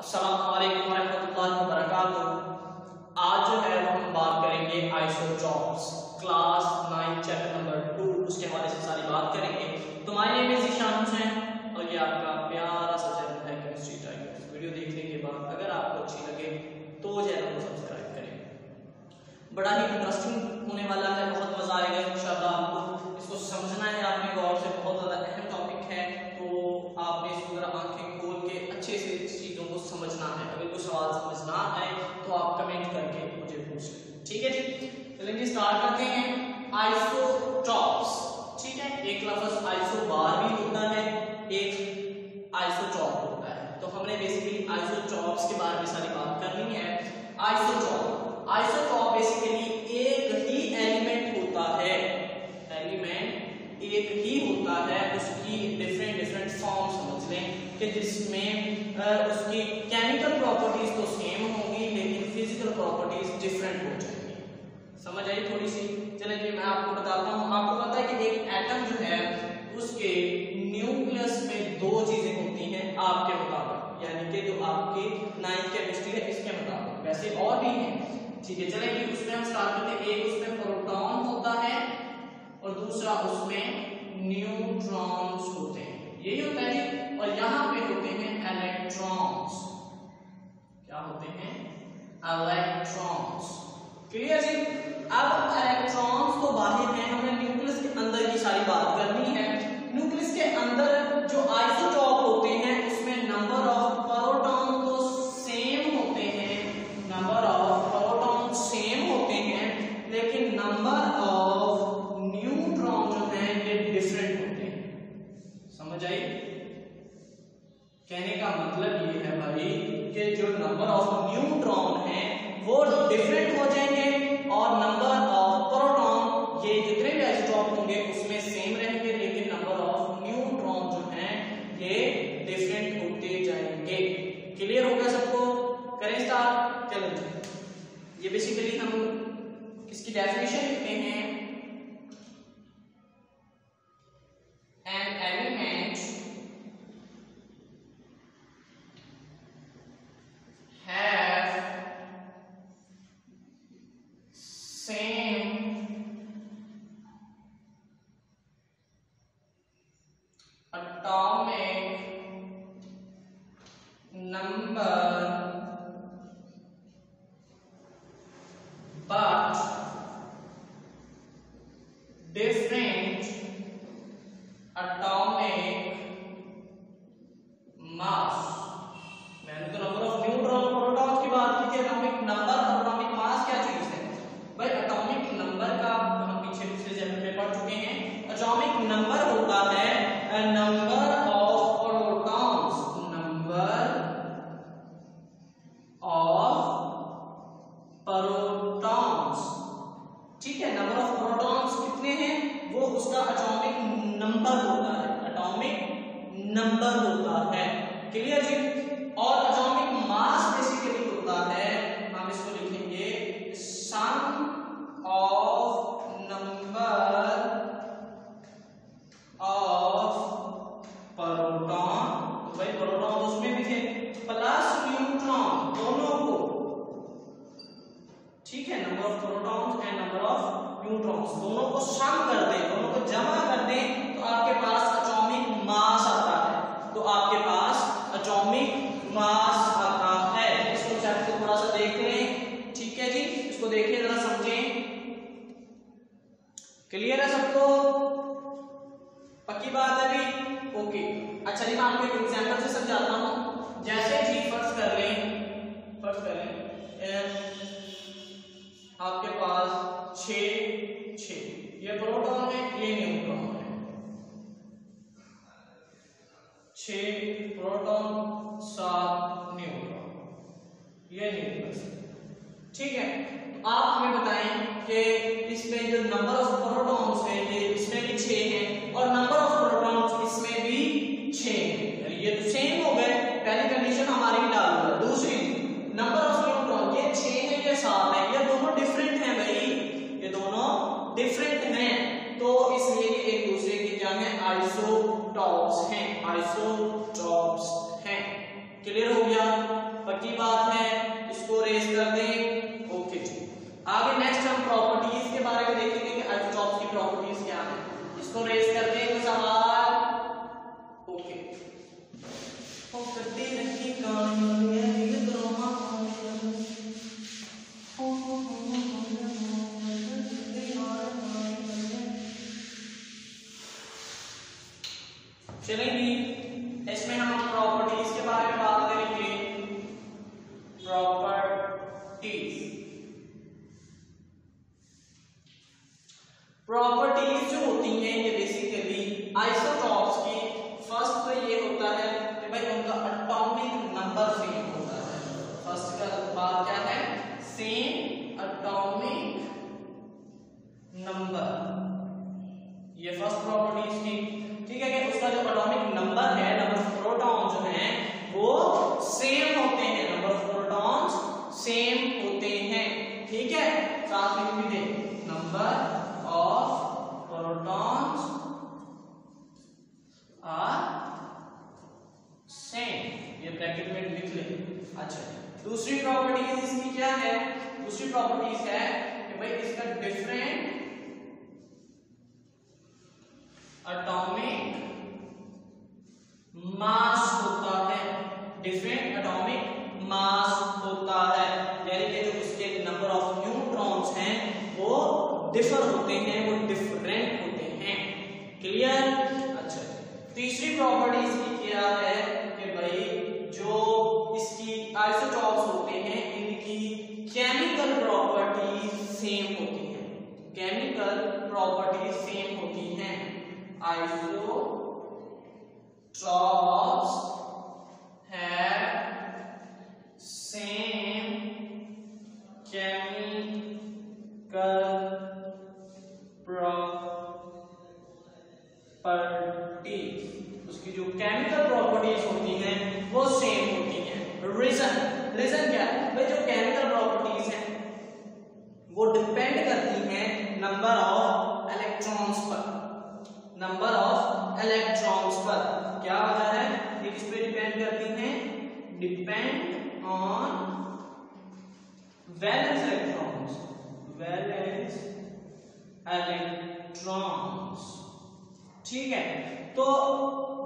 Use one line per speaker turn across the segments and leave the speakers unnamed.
अस्सलामुअलैकुम रहमतुल्लाहि व बरकातुहू। आज जो है वो हम बात करेंगे आइसोटॉप्स क्लास 9 चैप्टर नंबर 2 उसके हवाले से सारी बात करेंगे। तो my name is Ishaan Hussain और ये आपका प्यारा सा चैनल है केमिस्ट्री टाइम। वीडियो देखने के बाद अगर आपको अच्छी लगे तो चैनल को सब्सक्राइब करें। बड़ा ही इंटरेस्टिंग होने वाला है, बहुत मजा आएगा इंशाल्लाह। आपको इसको समझना है आपने गौर से, बहुत ज्यादा अहम टॉपिक है, तो आपने इसको जरा आंखें खोल के अच्छे से इस चीजों को समझना है। अगर कोई सवाल समझ ना आए तो आप कमेंट करके मुझे पूछ लें, ठीक है जी। चलिए स्टार्ट करते हैं। आइसोटॉप्स, ठीक है। एक लफ्ज आइसोबार भी होता है, एक आइसोटॉप होता है। तो हमने बेसिकली आइसोटॉप्स के बारे में सारी बात करनी है। आइसोटॉप बेसिकली एक ही एलिमेंट होता है, एलिमेंट एक ही होता है, उसकी डिफरेंट फॉर्म समझ लें कि जिसमें उसकी केमिकल प्रॉपर्टीज तो सेम होंगी लेकिन फिजिकल प्रॉपर्टीज डिफरेंट हो जाएंगी। समझ आई थोड़ी सी? चलिए मैं आपको बताता हूँ। आपको पता है कि एक एटम जो है उसके न्यूक्लियस में दो चीजें होती हैं आपके मुताबिक, यानी कि जो आपकी 9th केमिस्ट्री है इसके मुताबिक, वैसे और भी हैं, ठीक है। चलिए उसमें हम स्टार्ट करते हैं। एक उसमें प्रोटॉन होता है और दूसरा उसमें न्यूट्रॉन्स होते हैं, यही होता है जी। और यहाँ पे होते हैं इलेक्ट्रॉन्स। क्या होते हैं? इलेक्ट्रॉन्स। क्लियर जी? अब इलेक्ट्रॉन्स तो बाहर हैं, हमें न्यूक्लियस के अंदर की सारी बात करनी है। न्यूक्लियस के अंदर जो आइसोटॉप होते हैं उसमें नंबर ऑफ प्रोटॉन तो सेम होते हैं, नंबर ऑफ प्रोटॉन सेम होते हैं, लेकिन नंबर ऑफ न्यूट्रॉन जो है ये डिफरेंट होते हैं। समझ आई? कहने का मतलब ये है भाई कि जो नंबर ऑफ न्यूट्रॉन है वो डिफरेंट हो जाएंगे और नंबर ऑफ प्रोटॉन, ये जितने भी आइसोटॉप होंगे उसमें सेम रहेंगे, लेकिन नंबर ऑफ न्यूट्रॉन जो है ये डिफरेंट होते जाएंगे। क्लियर हो गया सबको? करें स्टार्ट। चलो, ये बेसिकली हम इसकी डेफिनेशन लिखते हैं। An element have same atomic number but different atomic mass। मैंने तो नंबर ऑफ न्यूट्रॉन प्रोटॉन्स की बात की थी। एटॉमिक नंबर और एटॉमिक मास क्या चीज है भाई? एटॉमिक नंबर का हम पीछे दूसरे चैप्टर में पढ़ चुके हैं। एटॉमिक नंबर होता है number of protons, number of protons, ठीक है। नंबर ऑफ प्रोटॉन्स कितने हैं वो उसका एटॉमिक नंबर होता है, एटॉमिक नंबर होता है। क्लियर जी? और एटॉमिक मास बेसिकली होता है, हम इसको लिखेंगे सम ऑफ नंबर ऑफ प्रोटॉन। तो भाई प्रोटॉन उसमें भी थे प्लस न्यूट्रॉन, दोनों को, ठीक है। Number of protons and number of neutrons दोनों को सम कर दें, दोनों को जमा कर दें तो आपके पास एटॉमिक मास आता है। तो आपके पास एटॉमिक मास आता है। इसको चैप्टर थोड़ा सा देख लें, ठीक है जी। इसको देखिए जरा, समझें। क्लियर है सबको? पक्की बात है भी? ओके। अच्छा जी, मैं आपको एक एग्जांपल से समझाता हूं। जैसे जी फर्ज कर लें आपके पास 6 ये प्रोटॉन है, ये न्यूट्रॉन है। 6 प्रोटॉन 7 न्यूट्रॉन, ये न्यूक्लियस, ठीक है। तो आप हमें बताएं कि इसमें जो नंबर ऑफ प्रोटॉन्स है ये इसमें भी 6 हैं और नंबर ऑफ प्रोटॉन्स इसमें भी 6 हैं, ये तो सेम हो गए। पहली कंडीशन हमारी डाल दो। दूसरी, नंबर ऑफ न्यूट्रॉन ये 6 है, ये 7 है, ये दोनों डिफरेंट हैं भाई, ये दोनों डिफरेंट हैं, तो इसलिए ये एक दूसरे के क्या है? आइसोटॉप्स हैं, आइसोटॉप्स हैं। क्लियर हो गया? पक्की बात है, इसको रेज कर दें। ओके जी, आगे नेक्स्ट हम प्रॉपर्टीज के बारे में देखेंगे कि आइसोटॉप्स की प्रॉपर्टीज क्या है। इसको रेज कर दें कोई सवाल। ओके, तो करते रहिए कहानी ये ड्रामा। चलेंगे, इसमें हम प्रॉपर्टीज के बारे में बात करेंगे। प्रॉपर्टीज जो होती हैं ये बेसिकली आइसोटॉप्स की, फर्स्ट तो ये होता है कि भाई उनका एटॉमिक नंबर सेम होता है। फर्स्ट का बात क्या है, सेम एटॉमिक नंबर, ये फर्स्ट प्रॉपर्टीज की। ठीक है कि उसका जो एटॉमिक नंबर है, नंबर ऑफ प्रोटॉन्स जो हैं वो सेम होते हैं, नंबर ऑफ प्रोटॉन्स सेम होते हैं। ठीक है, साथ में लिख दें number of protons are same, ये ब्रैकेट में लिख लें। अच्छा, दूसरी प्रॉपर्टीज इसकी क्या है, दूसरी प्रॉपर्टीज है कि भाई इसका डिफरेंट एटॉमिक मास होता है, डिफरेंट एटॉमिक मास होता है, यानी कि जो उसके नंबर ऑफ न्यूट्रॉन्स हैं वो डिफर होते हैं, वो डिफरेंट होते हैं। क्लियर? अच्छा, तीसरी प्रॉपर्टी इसकी क्या है कि भाई जो इसकी आइसोटॉप्स होते हैं इनकी केमिकल प्रॉपर्टीज सेम होती हैं, केमिकल प्रॉपर्टीज सेम होती हैं। Isotopes have same chemical properties, उसकी जो केमिकल प्रॉपर्टीज होती हैं वो सेम होती हैं। रीजन क्या है भाई, जो केमिकल प्रॉपर्टीज हैं वो डिपेंड करती हैं नंबर ऑफ इलेक्ट्रॉन्स पर, नंबर ऑफ इलेक्ट्रॉन्स पर। क्या वजह है, ये किस पे डिपेंड करती हैं, depend on valence electrons, valence electrons. ठीक है, तो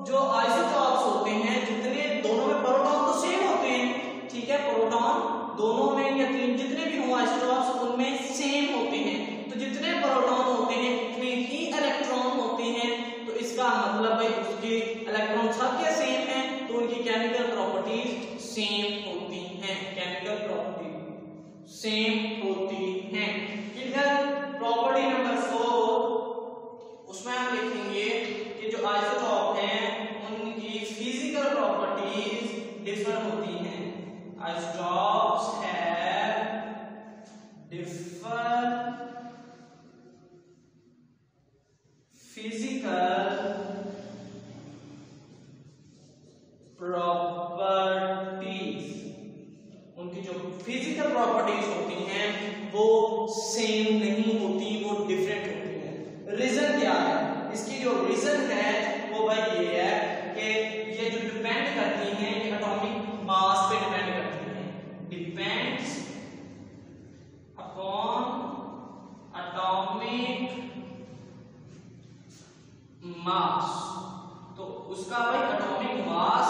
जो आइसोटॉप्स होते हैं जितने दोनों में प्रोटॉन तो सेम होते हैं। ठीक है, प्रोटॉन दोनों में या तीन जितने भी हो आइसोटॉप्स उनमें सेम होते हैं, तो जितने प्रोटॉन होते हैं उतने ही इलेक्ट्रॉन होते हैं। तो इसका मतलब है उसके इलेक्ट्रॉन सबके सेम हैं तो उनकी केमिकल प्रॉपर्टीज सेम होती हैं, केमिकल प्रॉपर्टी सेम होती हैं। इधर प्रॉपर्टी नंबर 4, उसमें हम लिखेंगे कि जो आइसोटॉप हैं उनकी फिजिकल प्रॉपर्टीज डिफर होती हैं। Isotopes have differ physical properties, उनकी जो फिजिकल प्रॉपर्टीज होती हैं वो सेम नहीं होती, वो डिफरेंट होती है। रीजन क्या है, इसकी जो रीजन है वो भाई ये है कि ये जो डिपेंड करती हैं ये एटॉमिक मास पे डिपेंड करती हैं, डिपेंड्स अपॉन एटॉमिक मास। तो उसका भाई एटॉमिक मास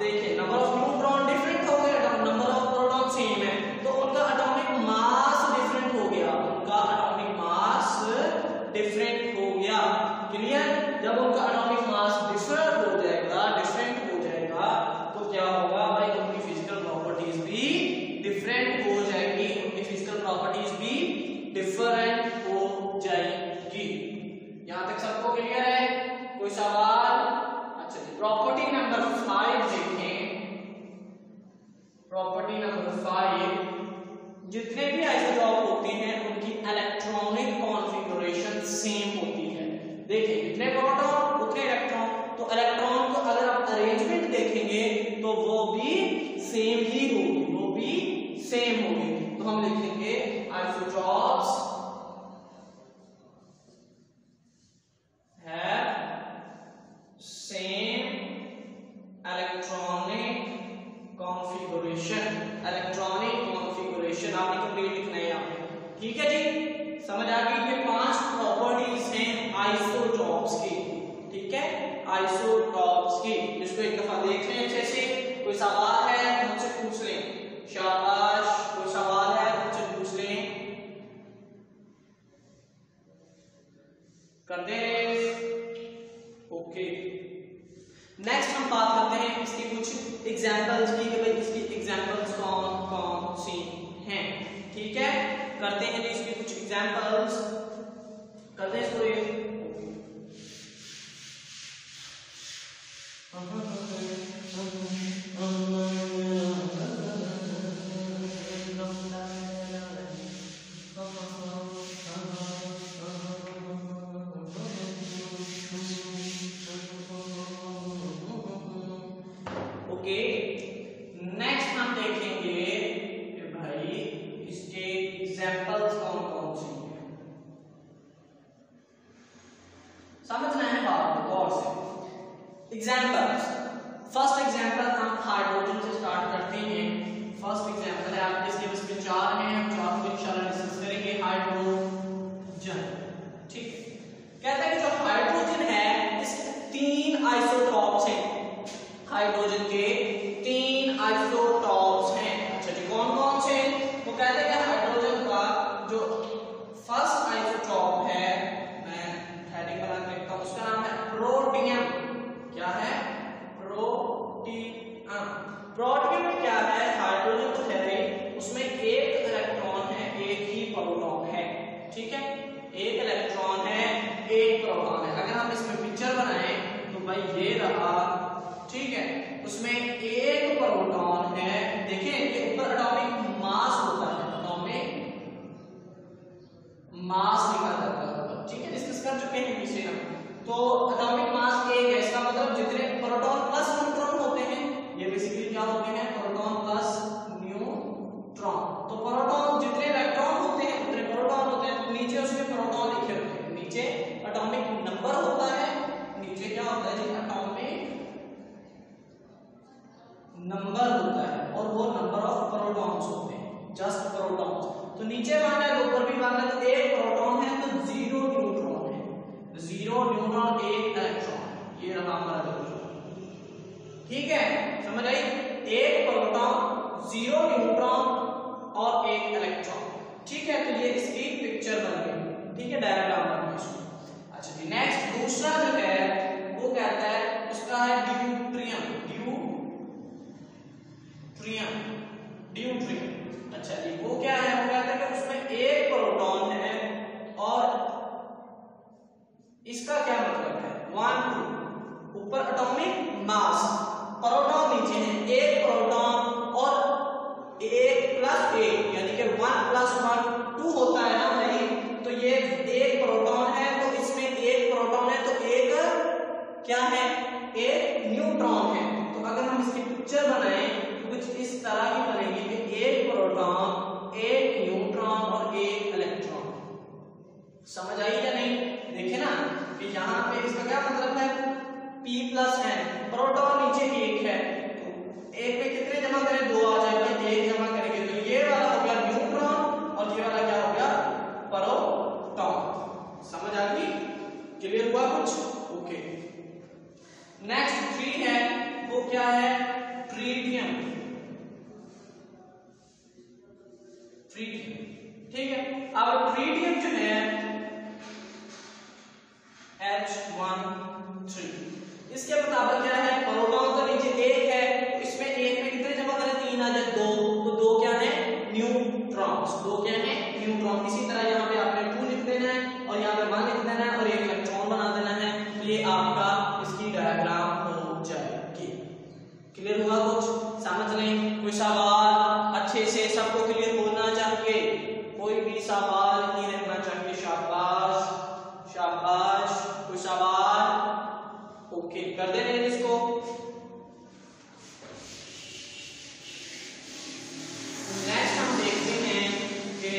देखिए, नंबर ऑफ न्यूट्रॉन डिफरेंट हो गया, नंबर ऑफ प्रोटॉन सेम है तो उनका एटॉमिक मास डिफरेंट हो गया, उनका एटॉमिक मास डिफरेंट हो गया। क्लियर? जब उनका एटॉमिक मास डिफरेंट हो जाएगा, डिफरेंट हो जाएगा तो क्या होगा भाई, उनकी फिजिकल प्रॉपर्टीज भी डिफरेंट हो जाएगी, उनकी फिजिकल प्रॉपर्टीज भी डिफरेंट हो जाएगी। यहां तक सबको क्लियर है? कोई सवाल? अच्छा जी, प्रॉपर्टी नंबर 5 देखें। प्रॉपर्टी नंबर 5, जितने भी आइसोटॉप होते हैं उनकी इलेक्ट्रॉनिक कॉन्फ़िगरेशन सेम होती है। देखिए, जितने प्रोटॉन उतने इलेक्ट्रॉन, तो इलेक्ट्रॉन को अगर आप अरेंजमेंट देखेंगे तो वो भी सेम ही होगी, वो भी सेम होगी। तो हम लिखेंगे isotopes have same electronic configuration configuration, electronic configuration आपने कंप्लीट लिखना है यहाँ पे। ठीक है जी, समझ आ गई। ये 5 प्रॉपर्टीज हैं आइसोटॉप्स की। ठीक है, आइसोटॉप्स की, इसको एक दफा देख लें अच्छे से। कोई सवाल है मुझसे पूछ लें, शाबाश, कोई सवाल है मुझसे पूछ लें, कर दे। ओके, नेक्स्ट हम बात करते हैं इसकी कुछ एग्जांपल्स की, कि भाई इसकी एग्जांपल्स कौन कौन सी हैं। ठीक है, करते हैं जी इसकी कुछ एग्जांपल्स, करते हैं इसको ये। ओके, नेक्स्ट हम देखेंगे कि भाई इसके एग्जांपल्स कौन कौन सी हैं। समझना है बात को गौर से। एग्जांपल्स, फर्स्ट एग्जांपल हम हाइड्रोजन से स्टार्ट करते हैं। फर्स्ट एग्जांपल है आपके सिलेबस में 4 हैं, हम 4 को इंशाल्लाह डिस्कस करेंगे। हाइड्रोजन, ठीक है, कहता है कि जो हाइड्रोजन है इसके 3 आइसोटॉप्स हैं। हाइड्रोजन के 3 आइसोटॉप्स हैं। अच्छा जी, कौन कौन से? वो कहते हैं कि हाइड्रोजन का जो फर्स्ट आइसोटॉप है, मैं हेडिंग बना के लिखता हूं, उसका नाम है प्रोटियम। क्या है? प्रोटियम। प्रोटियम में क्या है? हाइड्रोजन तो है उसमें एक इलेक्ट्रॉन है, एक ही प्रोटॉन है। ठीक है, एक इलेक्ट्रॉन है, एक प्रोटॉन है। अगर हम इसमें पिक्चर बनाएं तो भाई ये रहा, ठीक है, उसमें एक प्रोटॉन है। देखिए ये ऊपर एटॉमिक मास होता है, एटॉमिक मास लिखा जाता है, ठीक है, डिस्कस कर चुके हैं पीछे हम। तो एटॉमिक मास एक है, इसका मतलब जितने प्रोटॉन प्लस न्यूट्रॉन होते हैं, ये बेसिकली क्या होते हैं? Proton plus neutron. तो प्रोटॉन जितने इलेक्ट्रॉन होते हैं उतने प्रोटॉन होते हैं। तो नीचे उसमें प्रोटॉन लिखे होते हैं, नीचे एटॉमिक नंबर होता है, नीचे क्या होता है जी? एटॉमिक नंबर होता है, और वो नंबर ऑफ प्रोटॉन्स होते हैं, जस्ट प्रोटॉन्स। तो नीचे मान है तो ऊपर भी मान है, तो एक प्रोटॉन है तो 0 न्यूट्रॉन है, 0 न्यूट्रॉन, एक इलेक्ट्रॉन। ये रहा हमारा न्यूट्रॉन। ठीक है, समझ आई? एक प्रोटॉन, 0 न्यूट्रॉन और एक इलेक्ट्रॉन। ठीक है, तो ये इसकी पिक्चर बन गई। ठीक है, डायग्राम बन गया इसका। अच्छा जी, नेक्स्ट दूसरा जो है वो कहता है, उसका है ड्यूट्रियम। ड्यूट्रियम। अच्छा जी, वो क्या है? वो कहता है कि उसमें एक प्रोटॉन है, और इसका क्या मतलब है? 1 2, ऊपर एटॉमिक मास, प्रोटॉन नीचे है, एक प्रोटॉन और एक प्लस एक, यानी कि 1 + 1 2 होता है ना भाई। तो ये एक प्रोटॉन है, तो इसमें एक प्रोटॉन है तो एक क्या है? एक न्यूट्रॉन है। तो अगर हम इसकी पिक्चर बनाएं तो कुछ इस तरह की बनेगी कि एक प्रोटॉन, एक न्यूट्रॉन और एक इलेक्ट्रॉन। समझ आई या नहीं? देखिए ना कि यहाँ पे इसका क्या मतलब है? P+ है, प्रोटॉन नीचे एक है, तो एक पे कितने जमा करें? 2 आ जाएंगे, एक जमा करेंगे तो ये वाला हो गया न्यूट्रॉन, और ये वाला क्या हो गया? प्रोटॉन। समझ आ गई? क्लियर हुआ कुछ? ओके, नेक्स्ट 3 है, वो क्या है? ट्रिटियम। ठीक है, अब ट्रिटियम जो है H13, इसके मुताबिक क्या है? प्रोटॉन तो नीचे एक है, तो इसमें एक में कितने जमा करें? 3 आ जाए, 2, तो 2 क्या है? न्यूट्रॉन्स। 2 क्या है? न्यूट्रॉन। इसी तरह यहाँ पे आपने 2 लिख देना है, और यहाँ पे 1 लिख देना है, और एक इलेक्ट्रॉन बना देना है। तो ये आपका इसकी डायग्राम हो जाएगी। क्लियर हुआ कुछ? समझ लें। कोई सवाल अच्छे से सबको क्लियर होना चाहिए, कोई भी सवाल नहीं रहना चाहिए। शाबाश शाबाश, कोई सवाल? ओके, कर दे रहे इसको। नेक्स्ट हम देखते हैं कि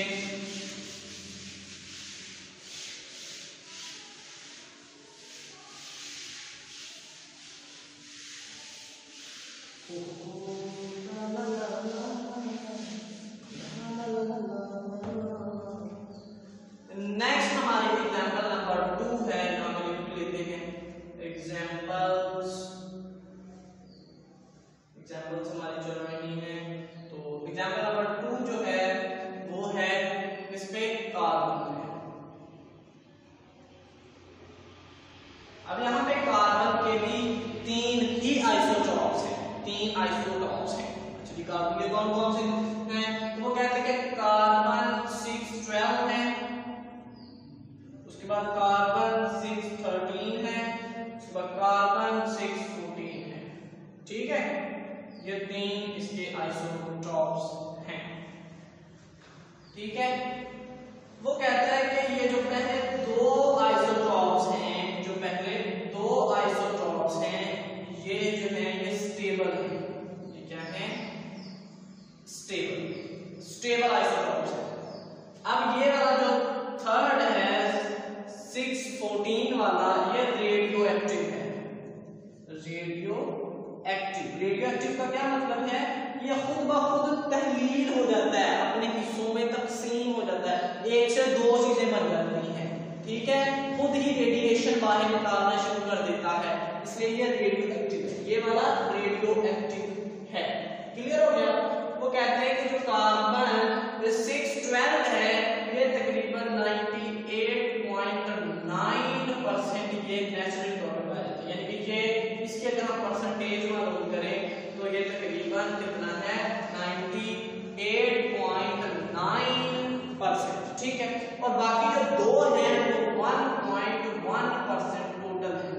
एग्जांपल्स हमारी चल रही हैं। तो एग्जांपल नंबर 2 जो है वो है इस पे कार्बन में। अब यहाँ पे कार्बन के भी 3 ही आइसोटॉप्स हैं, 3 आइसोटॉप्स हैं। अच्छा जी, कार्बन के कौन कौन से हैं? तो वो कहते हैं कि कार्बन 612 है, उसके बाद कार्बन 613 है, उसके बाद कार्बन 614 है। ठीक है, ये 3 इसके आइसोटॉप्स हैं। ठीक है, वो कहता है कि ये जो पहले 2 आइसोटॉप्स हैं, जो पहले 2 आइसोटॉप्स हैं, ये जो है ये स्टेबल है। ये क्या है? स्टेबल आइसोटॉप्स है। अब ये वाला जो थर्ड है 614 वाला, ये रेडियो एक्टिव है। रेडियो एक्टिव का क्या मतलब है? ये खुद ब खुद तहलील हो जाता है, अपने हिस्सों में तकसीम हो जाता है, 1 से 2 चीजें बन जाती हैं। ठीक है, खुद ही रेडिएशन बाहर निकालना शुरू कर देता है, इसलिए ये रेडियो एक्टिव है। ये वाला रेडियो एक्टिव है। क्लियर हो गया? वो कहते हैं कि जो कार्बन 612 है, ये तकरीबन 98.9% ये नेचुरल तौर पर पाया जाता है। यानी कि ये इसके अगर हम परसेंटेज मालूम करें तो ये तकरीबन कितना है? 98.9%। ठीक है, और बाकी जो 2 हैं वो 1.1% टोटल है।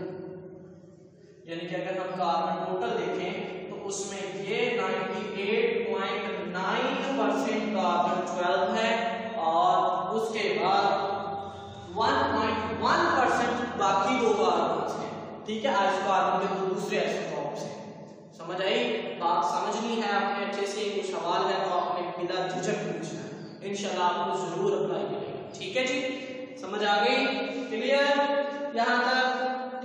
यानी कि अगर हम कार्बन टोटल देखें तो उसमें ये 98.9% कार्बन 12 है, और उसके बाद 1.1% बाकी 2 कार्बन हैं। ठीक है, कार्बन के दूसरे आइसोटॉप्स हैं। समझ आई बात? समझनी है आपने अच्छे से। कोई सवाल है तो आपने बिना झिझक पूछना है, इंशाल्लाह आपको जरूर अप्लाई करेगा। ठीक है जी, समझ आ गई? क्लियर यहां तक?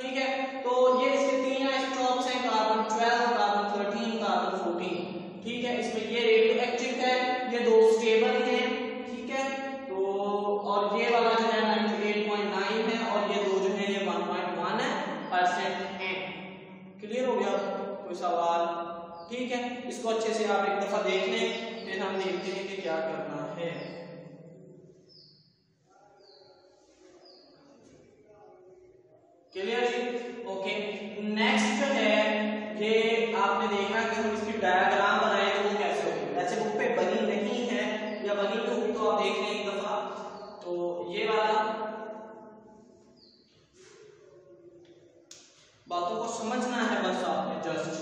ठीक है, तो ये इसके 3 आइसोटॉप्स हैं, कार्बन 12, कार्बन 13, कार्बन 14। ठीक है, इसमें ये रेडियो एक्टिव है, ये 2 स्टेबल हैं। ठीक है, तो और ये वाला जो है 98.9 है, और ये 2 जो है ये 1.1% है। क्लियर हो गया? कोई सवाल? ठीक है, इसको अच्छे से आप एक दफा देख लें, फिर हम देखते हैं कि क्या करना है। क्लियर जी? ओके, नेक्स्ट जो है ये आपने देखना कि हम इसकी डायग्राम बनाए तो वो कैसे होगी। वैसे बुक पे बनी नहीं है, या बनी तो होगी तो आप देख लें एक दफा। तो ये वाला बातों को समझना है बस आपने जस्ट।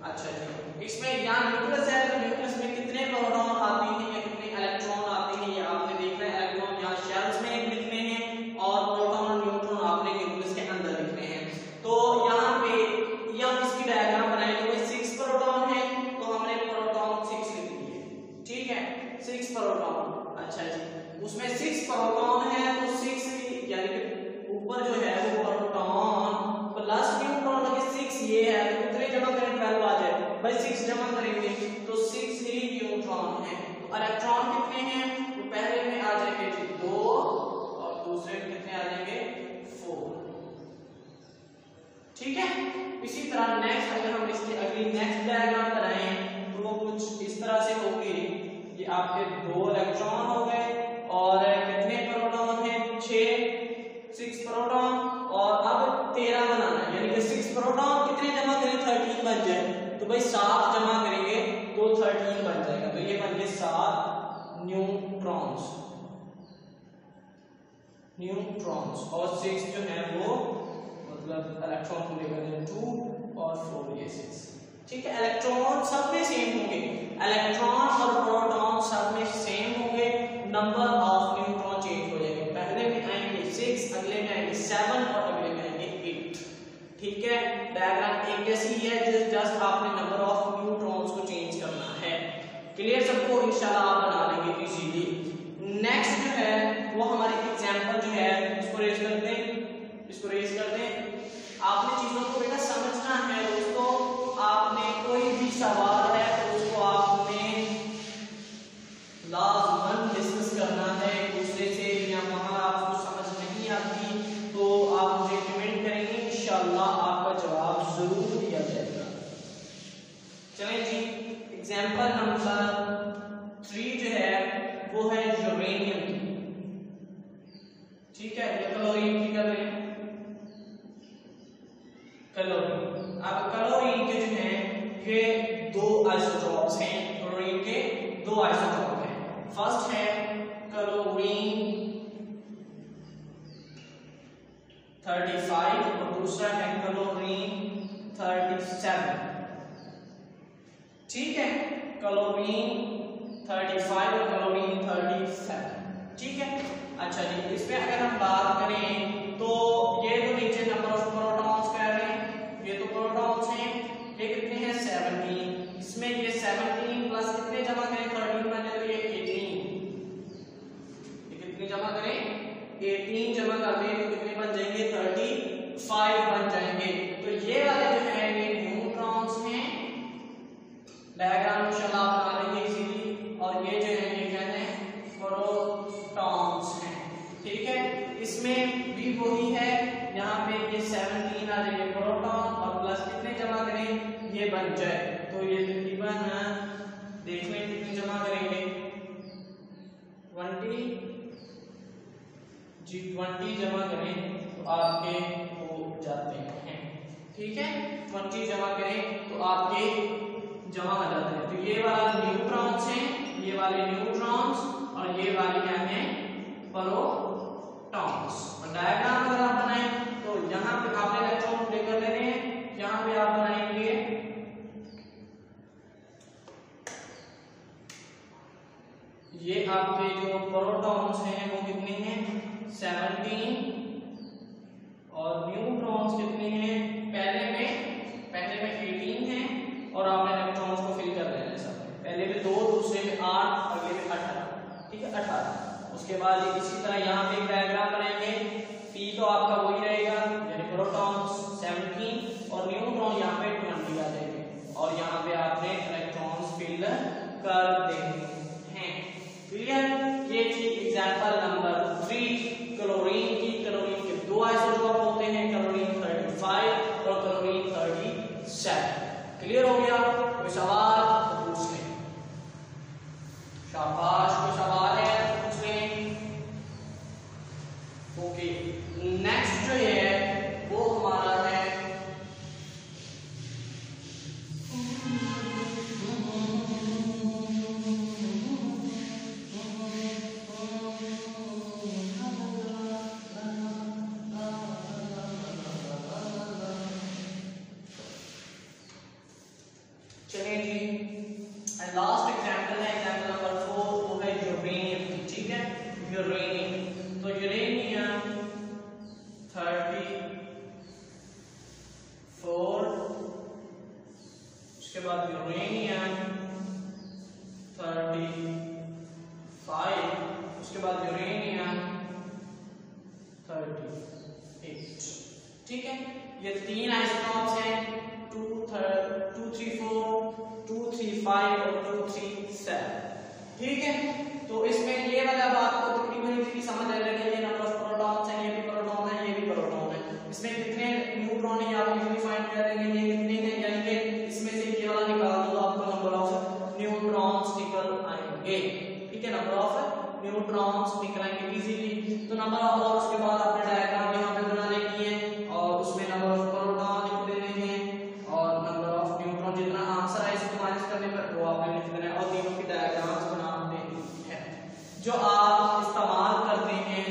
अच्छा जी, इसमें यहाँ न्यूक्लियस है, तो न्यूक्लियस में कितने प्रोटॉन आते हैं या कितने इलेक्ट्रॉन आते हैं, ये आपने देखना है। इलेक्ट्रॉन यहाँ शेल्स में लिखने हैं, और प्रोटॉन और न्यूट्रॉन आपने न्यूक्लियस के अंदर लिखने हैं। तो यहाँ पे ये हम इसकी डायग्राम बनाए तो 6 प्रोटॉन है, तो हमने प्रोटॉन 6 लिख दिए। ठीक है, 6 प्रोटॉन। अच्छा जी, उसमें 6 प्रोटॉन है, तो 6 यानी कि ऊपर जो है वो प्रोटॉन प्लस न्यूट्रॉन लगे 6 ये है, तो कितने जमा करें? 12 आ जाए भाई, 6 जमा करेंगे तो 6 ही न्यूट्रॉन है। तो इलेक्ट्रॉन कितने हैं? तो पहले में आ जाएंगे 2, और दूसरे में कितने आ जाएंगे? 4। ठीक है, इसी तरह नेक्स्ट अगर हम इसकी अगली नेक्स्ट डायग्राम बनाएं तो वो कुछ इस तरह से होगी। ये आपके 2 इलेक्ट्रॉन हो गए, और कितने प्रोटॉन है? 6 प्रोटॉन, और अब 13 बनाना है। यानी कि 6 प्रोटॉन कितने जमा करें? 13 बन जाए, तो भाई 7 जमा करेंगे तो 13 बन जाएगा। तो ये बन गए 7 न्यूट्रॉन्स, और 6 जो है वो मतलब इलेक्ट्रॉन को लेकर 2 और 4 ये 6। ठीक है, इलेक्ट्रॉन सब में सेम होंगे, इलेक्ट्रॉन और प्रोटॉन सब में सेम होंगे, नंबर ऑफ न्यूट्रॉन चेंज हो जाएंगे। पहले में आएंगे 6, अगले में आएंगे 7, और अगले में आएंगे 8। ठीक है, डायग्राम एक जैसी है, जस्ट आपने नंबर ऑफ न्यूट्रॉन्स को चेंज करना है। क्लियर सबको? इंशाल्लाह आप बना लेंगे इजीली। नेक्स्ट जो है वो हमारी एग्जांपल जो है इसको रेज कर दें, आपने चीजों को बेटा समझना है दोस्तों। आपने कोई भी सवाल है तो उसको आपने लाजमन डिस्कस करना है एक दूसरे से, या वहां आपको समझ नहीं आती तो आप मुझे कमेंट करेंगे, इंशाल्लाह आपका जवाब जरूर दिया जाएगा। चलें जी, एग्जांपल नंबर 3 जो है वो है यूरेनियम की, ठीक है। ये क्लोरीन की कर रहे हैं, क्लोरीन। अब क्लोरीन के जो है ये दो आइसोटॉप्स हैं, क्लोरीन के दो आइसोटॉप हैं। फर्स्ट है क्लोरीन 35 और दूसरा है क्लोरीन 37, ठीक है। क्लोरीन 35 और क्लोरीन 37, ठीक है। अच्छा जी, इसमें अगर हम बात करें तो ये तो नीचे नंबर ऑफ प्रोटॉन्स कह रहे हैं, ये तो प्रोटॉन्स हैं, ये कितने हैं 17। इसमें ये 17 प्लस कितने जमा करें 13 बने तो ये 18, ये कितने जमा करें 18 जमा कर दें तो कितने बन जाएंगे 35 बन जाएंगे। तो ये वाले जो है ये न्यूट्रॉन्स हैं, डायग्राम इंशाल्लाह आप बना लेंगे इजीली। और ये जो है ये क्या है प्रोटॉन्स हैं, ठीक है। इसमें भी वही है, यहाँ पे ये 17 आ जाएंगे प्रोटॉन और प्लस कितने जमा करें ये बन जाए तो ये तकरीबन देख लें कितने जमा करेंगे 20 जमा करें तो आपके हो जाते हैं, ठीक है। 20 जमा करें तो आपके जमा हो जाते हैं। तो ये वाला न्यूट्रॉन्स हैं, ये वाले न्यूट्रॉन्स और ये वाले क्या हैं प्रोटॉन्स। और डायग्राम अगर आप बनाएं तो यहाँ पे आपने इलेक्ट्रॉन लेकर लेने हैं, यहाँ पे आप बनाएंगे ये आपके जो प्रोटॉन्स हैं वो कितने हैं 17 और न्यूट्रॉन्स कितने हैं पहले में 18 हैं और आपने इलेक्ट्रॉन्स को फिल कर लेना है सब, पहले में 2 दूसरे में 8 अगले में 18, ठीक है 18। उसके बाद इसी तरह यहाँ पे एक डायग्राम बनाएंगे, पी तो आपका वही रहेगा यानी प्रोटॉन्स 17 और न्यूट्रॉन यहाँ पे 20 आ जाएंगे और यहाँ पे आपने इलेक्ट्रॉन्स फिल कर देने हैं। क्लियर? ये थी एग्जांपल नंबर 3 क्लोरीन की। क्लोरीन के दो आइसोटॉप होते हैं, क्लोरीन 35 और क्लोरीन 37। क्लियर हो गया? कोई सवाल तो पूछ लें, शाबाश। कोई सवाल है पूछ लें। ओके, नेक्स्ट जो है वो हमारा है लास्ट एग्जांपल है एग्जांपल नंबर 4, वो है यूरेनियम, ठीक है। यूरेनियम, तो यूरेनियम 34, उसके बाद यूरेनियम 35, उसके बाद यूरेनियम 38, ठीक है। ये 3 आइसोटॉप्स हैं 234, 235 और 237, ठीक है। तो इसमें ये वाला बात को तकरीबन इतनी समझ आ जाएगी, ये नंबर ऑफ प्रोटॉन्स हैं, ये भी प्रोटॉन है, ये भी प्रोटॉन है। इसमें कितने न्यूट्रॉन है आप इजीली फाइंड कर लेंगे, ये कितने हैं, यानी कि इसमें से ये वाला निकाल दो तो आपको नंबर ऑफ न्यूट्रॉन्स निकल आएंगे, ठीक है। नंबर ऑफ न्यूट्रॉन्स निकल आएंगे इजीली। तो नंबर ऑफ, और उसके बाद आपने डायग्राम यहाँ पे बनाने की है और उसमें नंबर ऑफ प्रोटॉन लिख देने हैं और नंबर ऑफ न्यूट्रॉन जितना आंसर है इसको माइनस करने पर वो आपने लिख देना है और तीनों की डायग्राम्स बनाते हैं जो आप इस्तेमाल करते हैं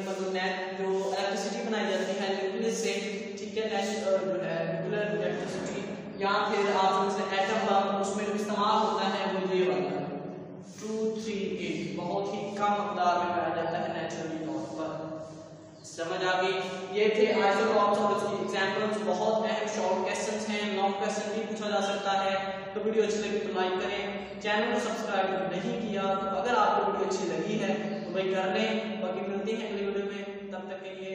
मतलब नेट जो इलेक्ट्रिसिटी बनाई जाती है न्यूक्लियस से, ठीक है। जो है न्यूक्लियर इलेक्ट्रिसिटी या फिर आप जैसे एटम बम उसमें जो इस्तेमाल होता है वो ये वाला 238 बहुत ही कम मकदार में पाया जाता है नेचुरली तौर पर। समझ आ गई? ये थे आइसोटॉप्स और उसकी एग्जांपल्स। बहुत अहम शॉर्ट क्वेश्चंस हैं, लॉन्ग क्वेश्चन भी पूछा जा सकता है। तो वीडियो अच्छी लगी तो लाइक करें, चैनल को सब्सक्राइब नहीं किया तो अगर आपको वीडियो अच्छी लगी है तो भाई कर लें। बाकी मिलते हैं अगली वीडियो में, तब तक के लिए